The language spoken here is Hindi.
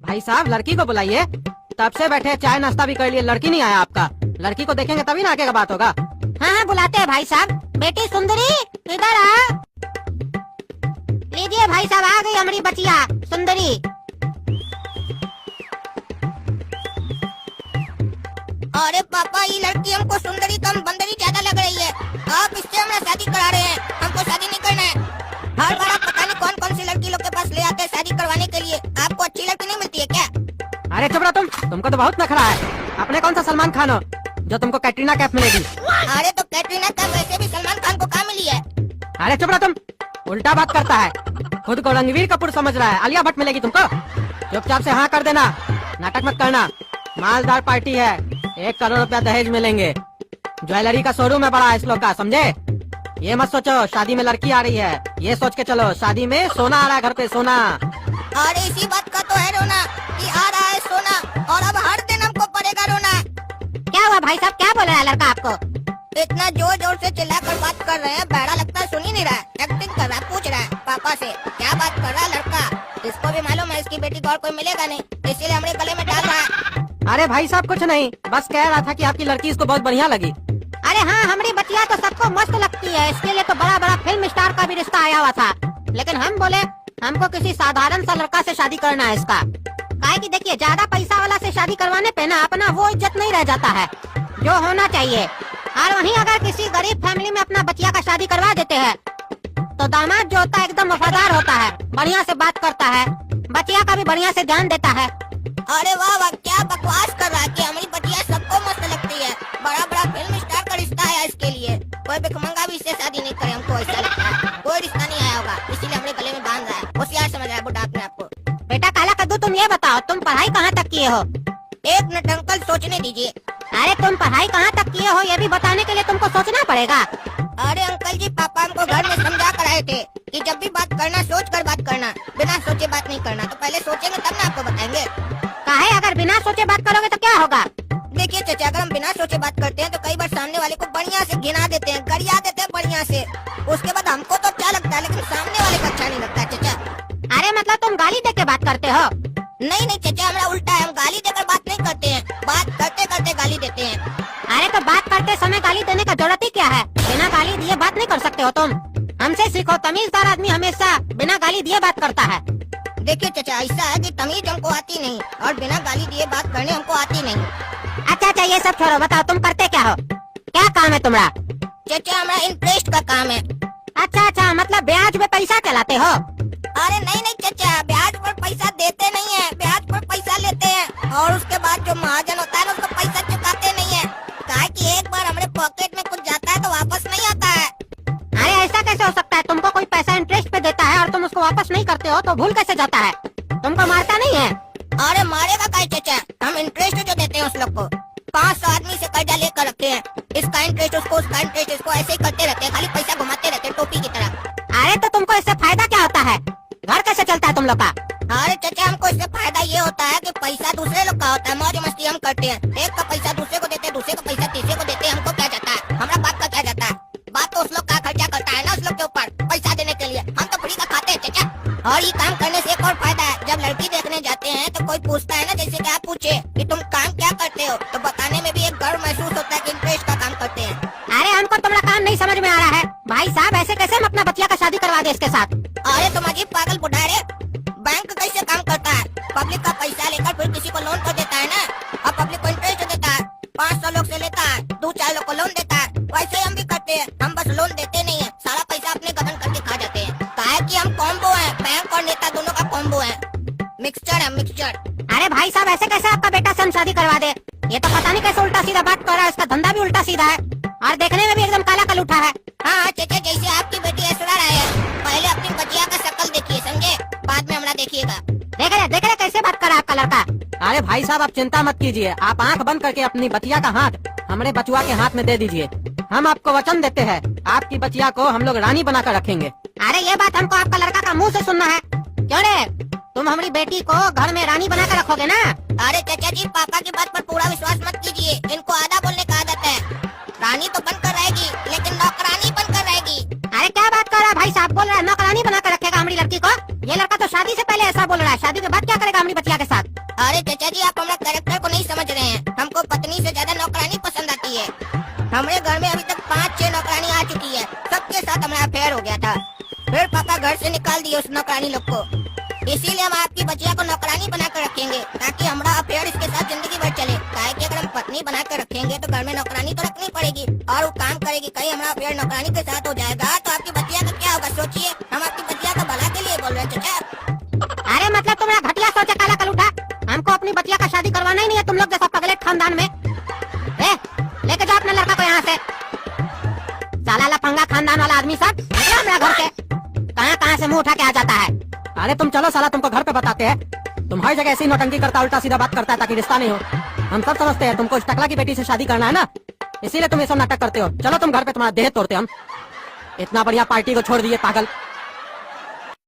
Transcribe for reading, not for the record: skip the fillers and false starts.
भाई साहब लड़की को बुलाइए। तब से बैठे चाय नाश्ता भी कर लिए, लड़की नहीं आया आपका। लड़की को देखेंगे तभी ना आगे का बात होगा। हाँ हाँ बुलाते हैं भाई साहब। बेटी सुंदरी इधर आ। लीजिए भाई साहब, आ गई हमारी बचिया सुंदरी। अरे पापा, ये लड़की हमको सुंदरी कम बंदरी ज्यादा लग रही है। आप इससे हमारा शादी करा रहे हैं, हमको शादी नहीं करना है। हर बार आप पता नहीं कौन कौन सी लड़की लोग के पास ले आते हैं शादी करवाने के लिए। आपको अच्छी लड़की नहीं मिलती है क्या? अरे चुप रहो तुमको तो बहुत नखरा है। अपने कौन सा सलमान खान हो जो तुमको कैटरीना कैफ मिलेगी? अरे तो कैटरीना कैफ वैसे भी सलमान खान को कहाँ मिली है? अरे चुप रहो उल्टा बात करता है। खुद को रणवीर कपूर समझ रहा है, आलिया भट्ट मिलेगी तुमको। चुपचाप से हाँ कर देना, नाटक मत करना। मालदार पार्टी है, 1 करोड़ रुपया दहेज मिलेंगे। ज्वेलरी का शोरूम है बड़ा इस लोग का, समझे? ये मत सोचो शादी में लड़की आ रही है, ये सोच के चलो शादी में सोना आ रहा है घर पे, सोना। अरे इसी बात का तो है रोना कि आ रहा है सोना, और अब हर दिन हमको पड़ेगा रोना। क्या हुआ भाई साहब, क्या बोल रहा है लड़का आपको? इतना जोर जोर से चिल्लाकर बात कर रहे हैं, बहरा लगता है सुन ही नहीं रहा है। एक्टिंग कर रहा है, पूछ रहा है पापा से क्या बात कर रहा है लड़का। इसको भी मालूम है इसकी बेटी को और कोई मिलेगा नहीं, इसीलिए हमारे गले में डाल रहा है। अरे भाई साहब कुछ नहीं, बस कह रहा था कि आपकी लड़की इसको बहुत बढ़िया लगी। अरे हाँ, हमारी बच्चिया तो सबको मस्त लगती है, इसके लिए तो बड़ा बड़ा फिल्म स्टार का भी रिश्ता आया हुआ था। लेकिन हम बोले हमको किसी साधारण सा लड़का से शादी करना है इसका। काहे कि देखिए, ज्यादा पैसा वाला से शादी करवाने पे ना अपना वो इज्जत नहीं रह जाता है जो होना चाहिए। और वहीं अगर किसी गरीब फैमिली में अपना बच्चिया का शादी करवा देते हैं तो दामाद जो होता है एकदम वफादार होता है, बढ़िया से बात करता है, बच्चिया का भी बढ़िया से ध्यान देता है। अरे वाह वाह, क्या बकवास कर रहा है कि हमारी बच्चिया सबको मस्त लगती है। बड़ा बड़ा फिल्म स्टार का रिश्ता है इसके लिए, कोई भिखमंगा भी इससे शादी नहीं करे, हमको ऐसा लगता है। कोई रिश्ता नहीं आया होगा, इसीलिए हमारे गले में बांध रहा है। होशियार समझ रहा है बुढ़ा अपने आपको। बेटा काला कद्दू, तुम ये बताओ तुम पढ़ाई कहाँ तक किए हो? 1 मिनट अंकल, सोचने दीजिए। अरे तुम पढ़ाई कहाँ तक किए हो ये भी बताने के लिए तुमको सोचना पड़ेगा। अरे अंकल जी, पापा हमको घर में समझा कर आए थे कि जब भी बात करना सोच कर बात करना, बिना सोचे बात नहीं करना। तो पहले सोचेंगे तब ना आपको बताएंगे। काहे, अगर बिना सोचे बात करोगे तो क्या होगा? देखिए चाचा, अगर हम बिना सोचे बात करते हैं तो कई बार सामने वाले को बढ़िया से घिना देते हैं, गरिया देते हैं बढ़िया से। उसके बाद हमको तो अच्छा लगता है लेकिन सामने वाले को अच्छा नहीं लगता है चाचा। अरे मतलब तुम गाली दे के बात करते हो? नहीं नहीं चाचा, हमारा उल्टा है, हम गाली देकर बात नहीं करते हैं, बात करते करते गाली देते हैं। अरे तो बात करते समय गाली देने का जरूरत ही क्या है? बिना गाली दिए बात नहीं कर सकते हो तुम? हमसे सीखो, तमीजदार आदमी हमेशा बिना गाली दिए बात करता है। देखिए चाचा, ऐसा है कि तमीज हमको आती नहीं और बिना गाली दिए बात करने हमको आती नहीं। अच्छा अच्छा, ये सब छोड़ो, बताओ तुम करते क्या हो? क्या काम है तुम्हारा? चाचा हमारा इंटरेस्ट का काम है। अच्छा अच्छा, मतलब ब्याज में पैसा चलाते हो? अरे नहीं नहीं चाचा, ब्याज पर पैसा देते नहीं है, ब्याज पर पैसा लेते हैं और उसके बाद जो महाजन होता है ना उसको पैसा चुकाते नहीं है। काहे कि एक बार हमारे पॉकेट में कुछ जाता है तो वापस नहीं आता है। अरे ऐसा कैसे हो सकता है? तुमको कोई पैसा इंटरेस्ट पे देता है और तुम उसको वापस नहीं करते हो तो भूल कैसे जाता है? तुमको मारता नहीं है? अरे मारेगा काहे चाचा, हम इंटरेस्ट जो देते हैं उस लोग को। 500 आदमी से कर्जा लेकर रखे हैं, इसका इंटरेस्ट उसको, उसका इंटरेस्ट इसको, ऐसे ही करते रहते हैं, खाली पैसा घुमाते रहते हैं टोपी की तरह। अरे तो तुमको इससे फायदा क्या होता है? घर कैसे चलता है तुम लोग का? अरे चाचा, हमको इससे फायदा ये होता है कि पैसा दूसरे लोग का होता है, मौज मस्ती हम करते हैं। एक का पैसा दूसरे को देते हैं, दूसरे का पैसा तीसरे को देते हैं, हमको क्या जाता है? हमारा बाप का क्या जाता है? बात तो उस लोग का खर्चा करता है ना, उस लोग के ऊपर पैसा देने के लिए। हम तो फ्री का खाते हैं चाचा। और ये काम करने से एक और फायदा है, जब लड़की देखने जाते हैं तो कोई पूछता है ना, जैसे कि आप पूछे कि तुम काम क्या करते हो, तो बताने में भी एक गर्व महसूस होता है कि इंटरेस्ट का काम करते हैं। अरे हमको तुम्हारा काम नहीं समझ में आ रहा है भाई साहब, ऐसे कैसे हम अपना बच्चिया का शादी करवा दे इसके साथ? अरे तुम अजीब पागल बुढ़ा रे, बैंक कैसे काम करता है? पब्लिक का पैसा लेकर फिर किसी को लोन कर देता है ना, और पब्लिक को इंटरेस्ट देता है। 500 लोग से लेता है, 2-4 लोग को लोन देता है। वैसे हम भी करते हैं, हम बस लोन देते नहीं है, सारा पैसा अपने गबन करके खा जाते हैं। काहे कि हम कॉम्बो है, बैंक और नेता दोनों का कॉम्बो है, मिक्सचर है मिक्सचर। अरे भाई साहब, ऐसे कैसे आपका बेटा से हम शादी करवा दे? ये तो पता नहीं कैसे उल्टा सीधा बात कर रहा है, इसका धंधा भी उल्टा सीधा है और देखने में भी एकदम काला कलूठा है। हाँ चाचा, जैसे आपकी बेटी ऐश्वर्या राय है, पहले अपनी बच्चिया का शक्ल देखिए समझे, बाद में हमारा देखिएगा। देख रहे कैसे बात कर रहा है आपका लड़का? अरे भाई साहब आप चिंता मत कीजिए, आप आंख बंद करके अपनी बचिया का हाथ हमारे बचुआ के हाथ में दे दीजिए। हम आपको वचन देते हैं, आपकी बचिया को हम लोग रानी बनाकर रखेंगे। अरे ये बात हमको आपका लड़का का मुंह से सुनना है। क्यों रे, तुम हमारी बेटी को घर में रानी बना कर रखोगे ना? अरे चाचा जी, पापा की बात पर पूरा विश्वास मत कीजिए, इनको आधा बोलने का आदत है। रानी तो बनकर रहेगी लेकिन नौकरानी बनकर रहेगी। अरे क्या बात कर रहा है भाई साहब, बोल रहा है नौकरानी बना कर रखेगा हमारी लड़की को? ये लड़का तो शादी से पहले ऐसा बोल रहा है, शादी के बाद क्या करेगा हमारी बच्चिया के साथ? अरे चाचा जी, आप हमारा कैरेक्टर को नहीं समझ रहे हैं। हमको पत्नी से ज्यादा नौकरानी पसंद आती है। हमारे घर में अभी तक 5-6 नौकरानी आ चुकी है, सबके साथ हमारा अफेयर हो गया था। फिर पापा घर से निकाल दिए उस नौकरानी लोग को। इसीलिए हम आपकी बच्चिया को नौकरानी बना कर रखेंगे, ताकि हमारा अफेयर इसके साथ जिंदगी भर चले। काहे कि अगर हम पत्नी बना कर रखेंगे तो घर में नौकरानी तो रखनी पड़ेगी और वो काम करेगी। कहीं हमारा अफेयर नौकरानी के साथ हो जाएगा तो आपकी बच्चिया का क्या होगा? सोचिए, हम आपकी बच्चिया का भला के लिए बोल रहे हैं चाचा। अरे मतलब तुम्हारा घटिया सोचा काला कलूटा। हमको अपनी बच्चिया का शादी करवाना ही नहीं है तुम लोग जैसा पगलेट खानदान में। लेके जाओ अपने लड़का को यहाँ से। साला लफंगा खानदान वाला आदमी सब निकलो मेरा घर से। कहाँ से मुंह उठा के आ जाता है। अरे तुम चलो, साला तुमको घर पे बताते हैं। तुम हर जगह ऐसी नौटंकी करता, उल्टा सीधा बात करता है ताकि रिश्ता नहीं हो। हम सब समझते हैं तुमको इस टकला की बेटी से शादी करना है ना, इसीलिए तुम ये सब नाटक करते हो। चलो तुम घर पे, तुम्हारा देह तोड़ते हम। इतना बढ़िया पार्टी को छोड़ दिए पागल।